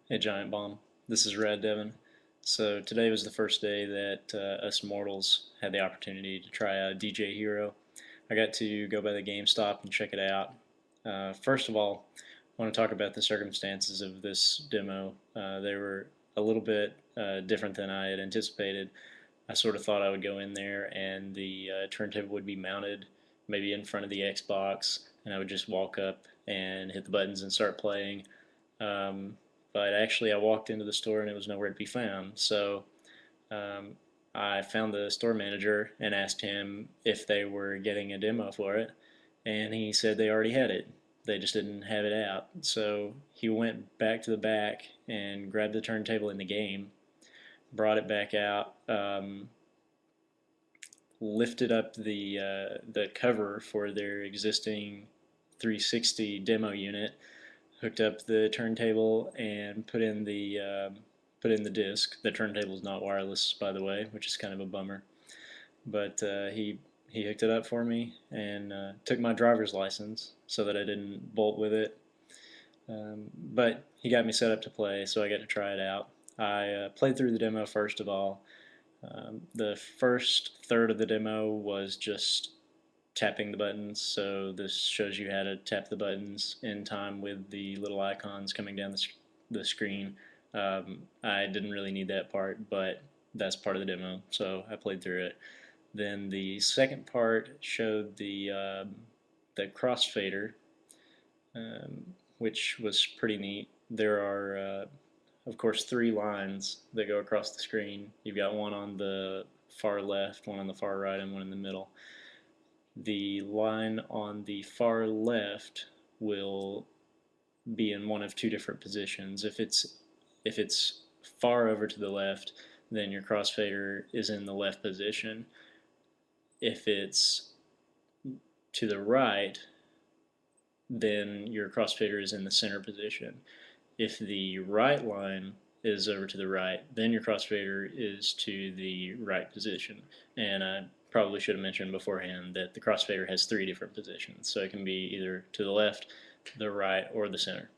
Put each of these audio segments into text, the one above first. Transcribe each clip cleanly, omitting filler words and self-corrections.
Hey Giant Bomb, this is Red Devon. So today was the first day that us mortals had the opportunity to try out DJ Hero. I got to go by the Gamestop and check it out. First of all, I want to talk about the circumstances of this demo. They were a little bit different than I had anticipated. I sort of thought I would go in there and the turntable would be mounted maybe in front of the Xbox, and I would just walk up and hit the buttons and start playing. Um, but actually, I walked into the store and it was nowhere to be found. So um, I found the store manager and asked him if they were getting a demo for it, and he said they already had it. They just didn't have it out. So he went back to the back and grabbed the turntable in the game, brought it back out, lifted up the cover for their existing 360 demo unit, hooked up the turntable and put in the disc. The turntable is not wireless, by the way, which is kind of a bummer. But he hooked it up for me and took my driver's license so that I didn't bolt with it. But he got me set up to play, so I got to try it out. I played through the demo first of all. The first third of the demo was just tapping the buttons. So this shows you how to tap the buttons in time with the little icons coming down the screen. I didn't really need that part, but that's part of the demo, so I played through it. Then the second part showed the crossfader, which was pretty neat. There are, of course, three lines that go across the screen. You've got one on the far left, one on the far right, and one in the middle. The line on the far left will be in one of two different positions. If it's far over to the left, then your crossfader is in the left position. If it's to the right, then your crossfader is in the center position. If the right line is over to the right, then your crossfader is to the right position. And I probably should have mentioned beforehand that the crossfader has three different positions, so it can be either to the left, the right, or the center.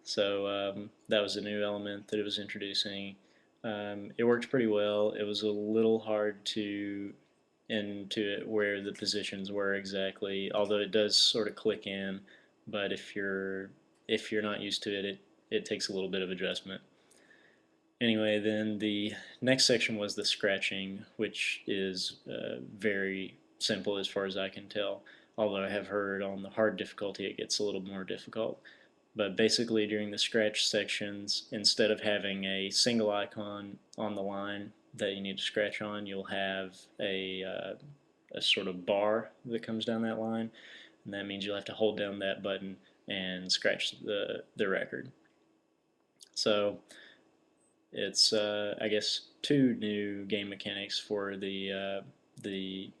So that was a new element that it was introducing. It worked pretty well. It was a little hard to into it where the positions were exactly, although it does sort of click in. But if you're not used to it, it takes a little bit of adjustment. Anyway, then the next section was the scratching, which is very simple as far as I can tell. Although I have heard on the hard difficulty it gets a little more difficult. But basically, during the scratch sections, instead of having a single icon on the line that you need to scratch on, you'll have a sort of bar that comes down that line, and that means you'll have to hold down that button and scratch the record. So it's I guess two new game mechanics for the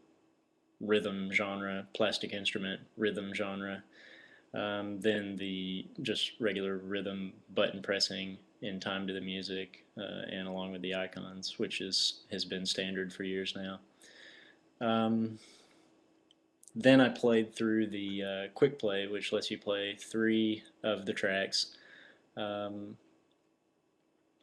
rhythm genre, plastic instrument rhythm genre. Then the just regular rhythm button pressing in time to the music and along with the icons, which has been standard for years now. Um, then I played through the Quickplay, which lets you play three of the tracks. Um,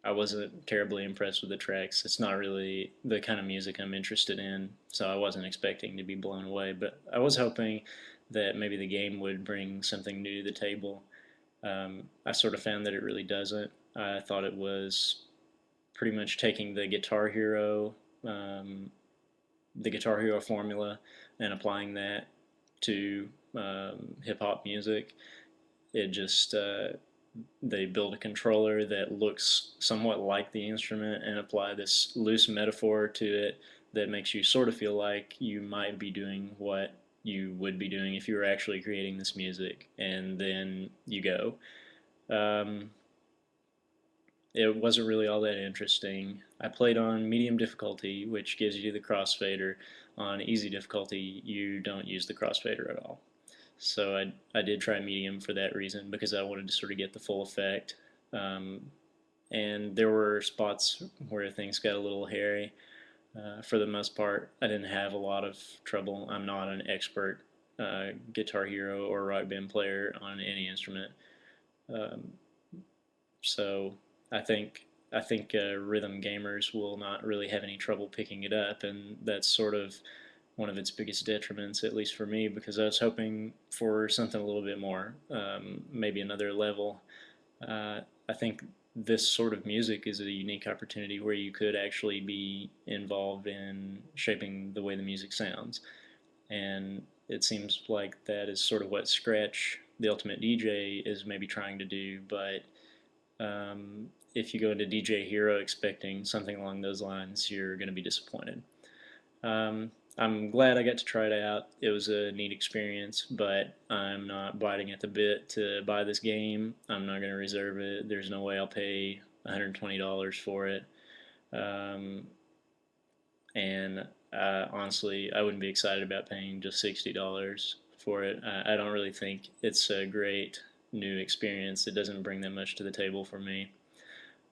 I wasn't terribly impressed with the tracks. It's not really the kind of music I'm interested in, so I wasn't expecting to be blown away. But I was hoping that maybe the game would bring something new to the table. I sort of found that it really doesn't. I thought it was pretty much taking um, the Guitar Hero formula, and applying that to hip hop music. It just they build a controller that looks somewhat like the instrument and apply this loose metaphor to it that makes you sort of feel like you might be doing what you would be doing if you were actually creating this music, and then you go. Um, it wasn't really all that interesting. I played on medium difficulty, which gives you the crossfader. On easy difficulty, you don't use the crossfader at all. So I did try medium for that reason because I wanted to sort of get the full effect. Um, and there were spots where things got a little hairy. For the most part, I didn't have a lot of trouble. I'm not an expert guitar hero or rock band player on any instrument. Um, So I think rhythm gamers will not really have any trouble picking it up, and that's sort of one of its biggest detriments, at least for me, because I was hoping for something a little bit more, maybe another level. I think this sort of music is a unique opportunity where you could actually be involved in shaping the way the music sounds. And it seems like that is sort of what Scratch, the Ultimate DJ, is maybe trying to do. But if you go into DJ Hero expecting something along those lines, you're going to be disappointed. I'm glad I got to try it out. It was a neat experience, but I'm not biting at the bit to buy this game. I'm not going to reserve it. There's no way I'll pay $120 for it. Um, and honestly, I wouldn't be excited about paying just $60 for it. I don't really think it's a great new experience. It doesn't bring that much to the table for me.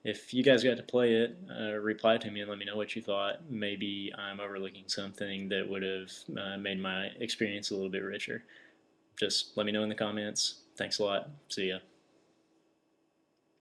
If you guys got to play it, reply to me and let me know what you thought. Maybe I'm overlooking something that would have made my experience a little bit richer. Just let me know in the comments. Thanks a lot. See ya.